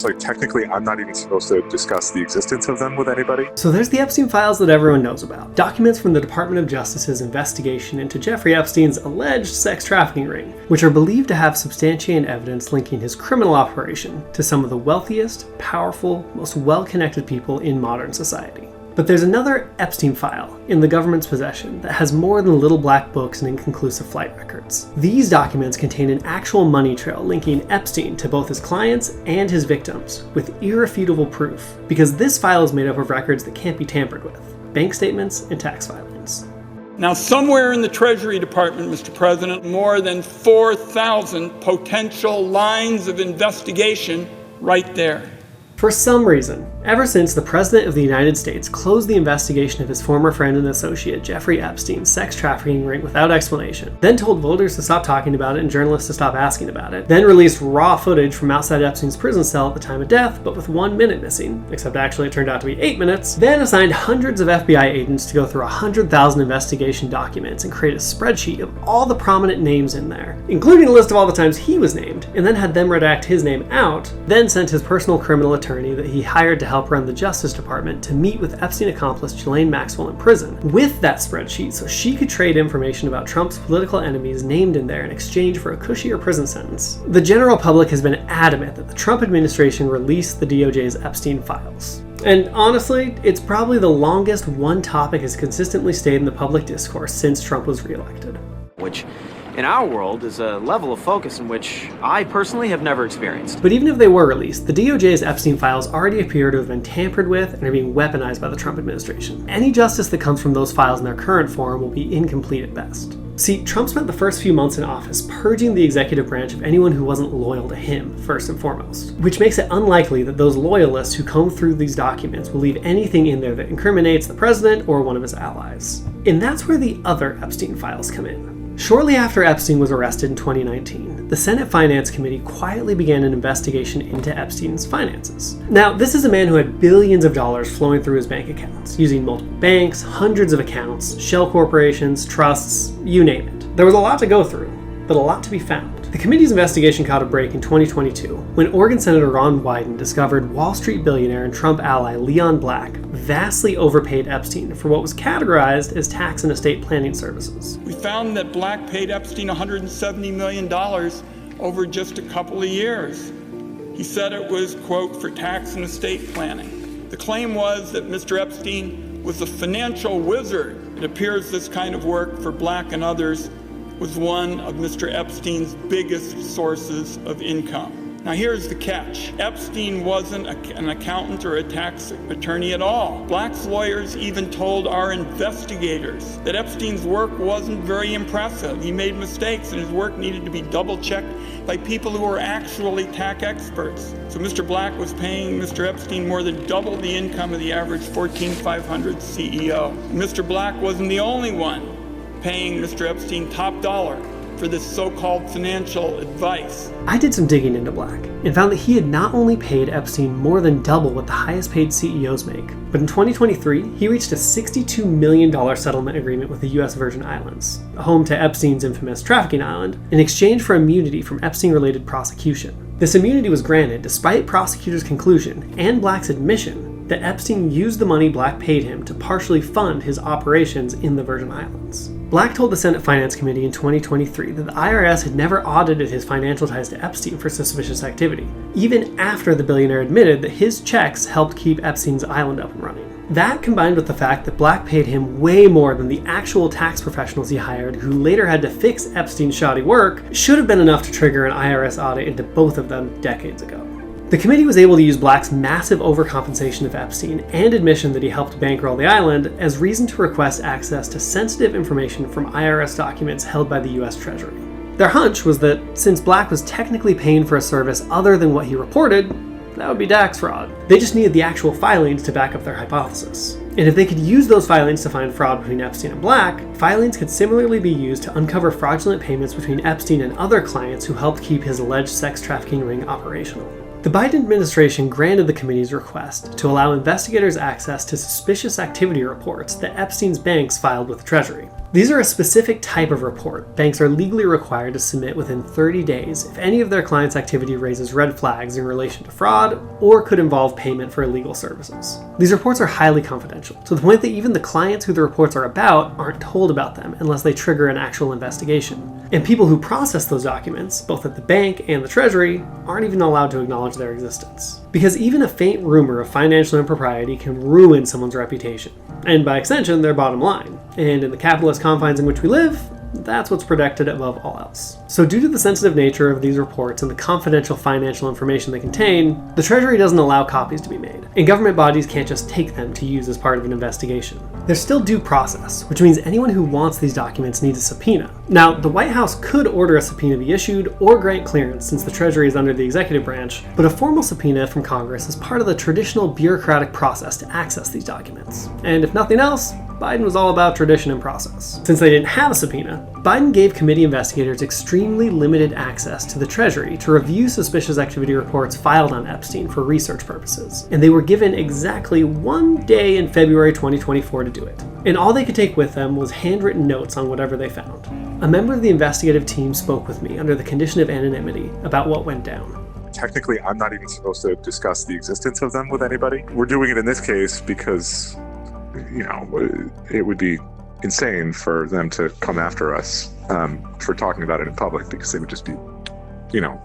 So technically, I'm not even supposed to discuss the existence of them with anybody. So there's the Epstein Files that everyone knows about. Documents from the Department of Justice's investigation into Jeffrey Epstein's alleged sex trafficking ring, which are believed to have substantiated evidence linking his criminal operation to some of the wealthiest, powerful, most well-connected people in modern society. But there's another Epstein file in the government's possession that has more than little black books and inconclusive flight records. These documents contain an actual money trail linking Epstein to both his clients and his victims, with irrefutable proof, because this file is made up of records that can't be tampered with: bank statements and tax filings. Now, somewhere in the Treasury Department, Mr. President, more than 4,000 potential lines of investigation right there. For some reason, ever since the President of the United States closed the investigation of his former friend and associate Jeffrey Epstein's sex trafficking ring without explanation, then told voters to stop talking about it and journalists to stop asking about it, then released raw footage from outside Epstein's prison cell at the time of death, but with 1 minute missing, except actually it turned out to be 8 minutes, then assigned hundreds of FBI agents to go through 100,000 investigation documents and create a spreadsheet of all the prominent names in there, including a list of all the times he was named, and then had them redact his name out, then sent his personal criminal attorney that he hired to help run the Justice Department to meet with Epstein accomplice Ghislaine Maxwell in prison with that spreadsheet so she could trade information about Trump's political enemies named in there in exchange for a cushier prison sentence. The general public has been adamant that the Trump administration released the DOJ's Epstein Files. And honestly, it's probably the longest one topic has consistently stayed in the public discourse since Trump was reelected. Which, in our world, is a level of focus in which I personally have never experienced. But even if they were released, the DOJ's Epstein Files already appear to have been tampered with and are being weaponized by the Trump administration. Any justice that comes from those files in their current form will be incomplete at best. See, Trump spent the first few months in office purging the executive branch of anyone who wasn't loyal to him, first and foremost, which makes it unlikely that those loyalists who comb through these documents will leave anything in there that incriminates the president or one of his allies. And that's where the other Epstein Files come in. Shortly after Epstein was arrested in 2019, the Senate Finance Committee quietly began an investigation into Epstein's finances. Now, this is a man who had billions of dollars flowing through his bank accounts, using multiple banks, hundreds of accounts, shell corporations, trusts, you name it. There was a lot to go through, but a lot to be found. The committee's investigation caught a break in 2022 when Oregon Senator Ron Wyden discovered Wall Street billionaire and Trump ally Leon Black vastly overpaid Epstein for what was categorized as tax and estate planning services. We found that Black paid Epstein $170 million over just a couple of years. He said it was, quote, for tax and estate planning. The claim was that Mr. Epstein was a financial wizard. It appears this kind of work for Black and others was one of Mr. Epstein's biggest sources of income. Now here's the catch. Epstein wasn't an accountant or a tax attorney at all. Black's lawyers even told our investigators that Epstein's work wasn't very impressive. He made mistakes and his work needed to be double-checked by people who were actually tax experts. So Mr. Black was paying Mr. Epstein more than double the income of the average Fortune 500 CEO. Mr. Black wasn't the only one paying Mr. Epstein top dollar for this so-called financial advice. I did some digging into Black and found that he had not only paid Epstein more than double what the highest paid CEOs make, but in 2023, he reached a $62 million settlement agreement with the US Virgin Islands, home to Epstein's infamous trafficking island, in exchange for immunity from Epstein-related prosecution. This immunity was granted despite prosecutors' conclusion and Black's admission that Epstein used the money Black paid him to partially fund his operations in the Virgin Islands. Black told the Senate Finance Committee in 2023 that the IRS had never audited his financial ties to Epstein for suspicious activity, even after the billionaire admitted that his checks helped keep Epstein's island up and running. That, combined with the fact that Black paid him way more than the actual tax professionals he hired, who later had to fix Epstein's shoddy work, should have been enough to trigger an IRS audit into both of them decades ago. The committee was able to use Black's massive overcompensation of Epstein and admission that he helped bankroll the island as reason to request access to sensitive information from IRS documents held by the US Treasury. Their hunch was that since Black was technically paying for a service other than what he reported, that would be tax fraud. They just needed the actual filings to back up their hypothesis. And if they could use those filings to find fraud between Epstein and Black, filings could similarly be used to uncover fraudulent payments between Epstein and other clients who helped keep his alleged sex trafficking ring operational. The Biden administration granted the committee's request to allow investigators access to suspicious activity reports that Epstein's banks filed with the Treasury. These are a specific type of report banks are legally required to submit within 30 days if any of their clients' activity raises red flags in relation to fraud or could involve payment for illegal services. These reports are highly confidential, to the point that even the clients who the reports are about aren't told about them unless they trigger an actual investigation. And people who process those documents, both at the bank and the Treasury, aren't even allowed to acknowledge their existence. Because even a faint rumor of financial impropriety can ruin someone's reputation, and by extension, their bottom line. And in the capitalist confines in which we live, that's what's protected above all else. So due to the sensitive nature of these reports and the confidential financial information they contain, the Treasury doesn't allow copies to be made, and government bodies can't just take them to use as part of an investigation. There's still due process, which means anyone who wants these documents needs a subpoena. Now, the White House could order a subpoena be issued or grant clearance since the Treasury is under the executive branch, but a formal subpoena from Congress is part of the traditional bureaucratic process to access these documents. And if nothing else, Biden was all about tradition and process. Since they didn't have a subpoena, Biden gave committee investigators extremely limited access to the Treasury to review suspicious activity reports filed on Epstein for research purposes, and they were given exactly 1 day in February 2024 to do it. And all they could take with them was handwritten notes on whatever they found. A member of the investigative team spoke with me under the condition of anonymity about what went down. Technically, I'm not even supposed to discuss the existence of them with anybody. We're doing it in this case because, it would be insane for them to come after us for talking about it in public, because they would just be,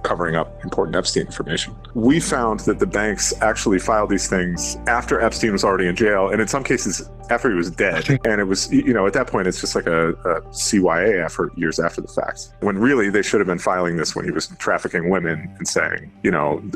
covering up important Epstein information. We found that the banks actually filed these things after Epstein was already in jail, and in some cases after he was dead. And it was, at that point, it's just like a CYA effort years after the fact, when really they should have been filing this when he was trafficking women and saying,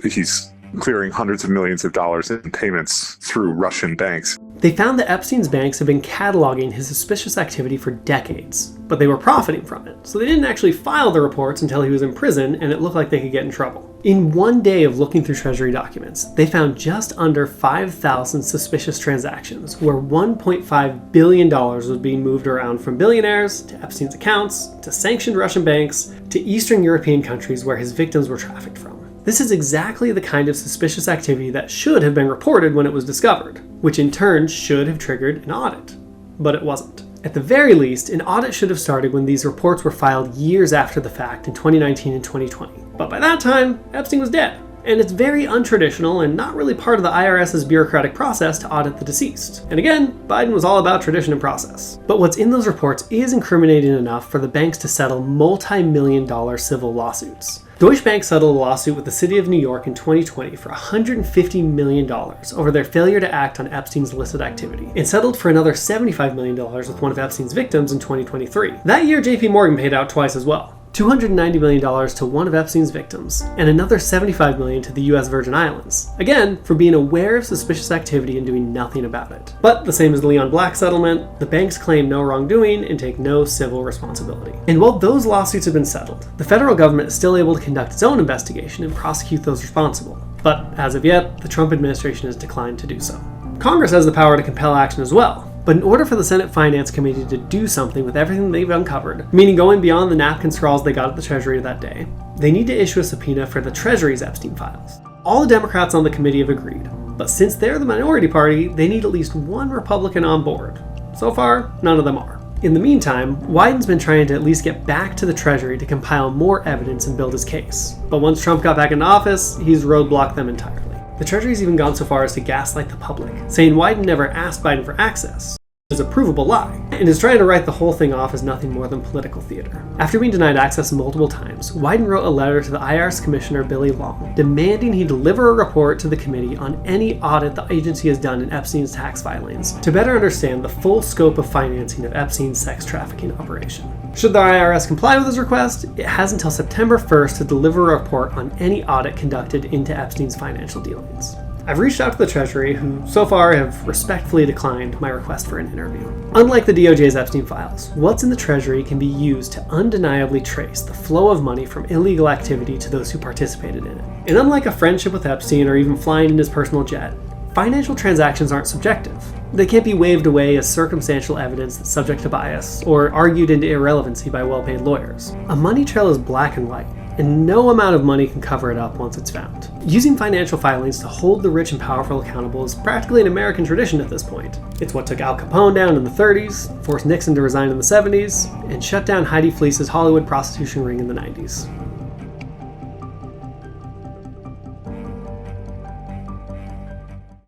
he's clearing hundreds of millions of dollars in payments through Russian banks. They found that Epstein's banks had been cataloging his suspicious activity for decades, but they were profiting from it, so they didn't actually file the reports until he was in prison and it looked like they could get in trouble. In 1 day of looking through Treasury documents, they found just under 5,000 suspicious transactions where $1.5 billion was being moved around from billionaires to Epstein's accounts, to sanctioned Russian banks, to Eastern European countries where his victims were trafficked from. This is exactly the kind of suspicious activity that should have been reported when it was discovered, which in turn should have triggered an audit. But it wasn't. At the very least, an audit should have started when these reports were filed years after the fact in 2019 and 2020. But by that time, Epstein was dead. And it's very untraditional and not really part of the IRS's bureaucratic process to audit the deceased. And again, Biden was all about tradition and process. But what's in those reports is incriminating enough for the banks to settle multi-million-dollar civil lawsuits. Deutsche Bank settled a lawsuit with the city of New York in 2020 for $150 million over their failure to act on Epstein's illicit activity, and settled for another $75 million with one of Epstein's victims in 2023. That year, JP Morgan paid out twice as well. $290 million to one of Epstein's victims, and another $75 million to the US Virgin Islands, again, for being aware of suspicious activity and doing nothing about it. But the same as the Leon Black settlement, the banks claim no wrongdoing and take no civil responsibility. And while those lawsuits have been settled, the federal government is still able to conduct its own investigation and prosecute those responsible. But as of yet, the Trump administration has declined to do so. Congress has the power to compel action as well. But in order for the Senate Finance Committee to do something with everything they've uncovered, meaning going beyond the napkin scrawls they got at the Treasury that day, they need to issue a subpoena for the Treasury's Epstein Files. All the Democrats on the committee have agreed, but since they're the minority party, they need at least one Republican on board. So far, none of them are. In the meantime, Wyden's been trying to at least get back to the Treasury to compile more evidence and build his case. But once Trump got back into office, he's roadblocked them entirely. The Treasury's even gone so far as to gaslight the public, saying Wyden never asked Biden for access, which is a provable lie, and is trying to write the whole thing off as nothing more than political theater. After being denied access multiple times, Wyden wrote a letter to the IRS Commissioner Billy Long, demanding he deliver a report to the committee on any audit the agency has done in Epstein's tax filings, to better understand the full scope of financing of Epstein's sex trafficking operation. Should the IRS comply with his request, it has until September 1st to deliver a report on any audit conducted into Epstein's financial dealings. I've reached out to the Treasury, who so far have respectfully declined my request for an interview. Unlike the DOJ's Epstein Files, what's in the Treasury can be used to undeniably trace the flow of money from illegal activity to those who participated in it. And unlike a friendship with Epstein or even flying in his personal jet, financial transactions aren't subjective. They can't be waved away as circumstantial evidence that's subject to bias or argued into irrelevancy by well-paid lawyers. A money trail is black and white, and no amount of money can cover it up once it's found. Using financial filings to hold the rich and powerful accountable is practically an American tradition at this point. It's what took Al Capone down in the 30s, forced Nixon to resign in the 70s, and shut down Heidi Fleece's Hollywood prostitution ring in the 90s.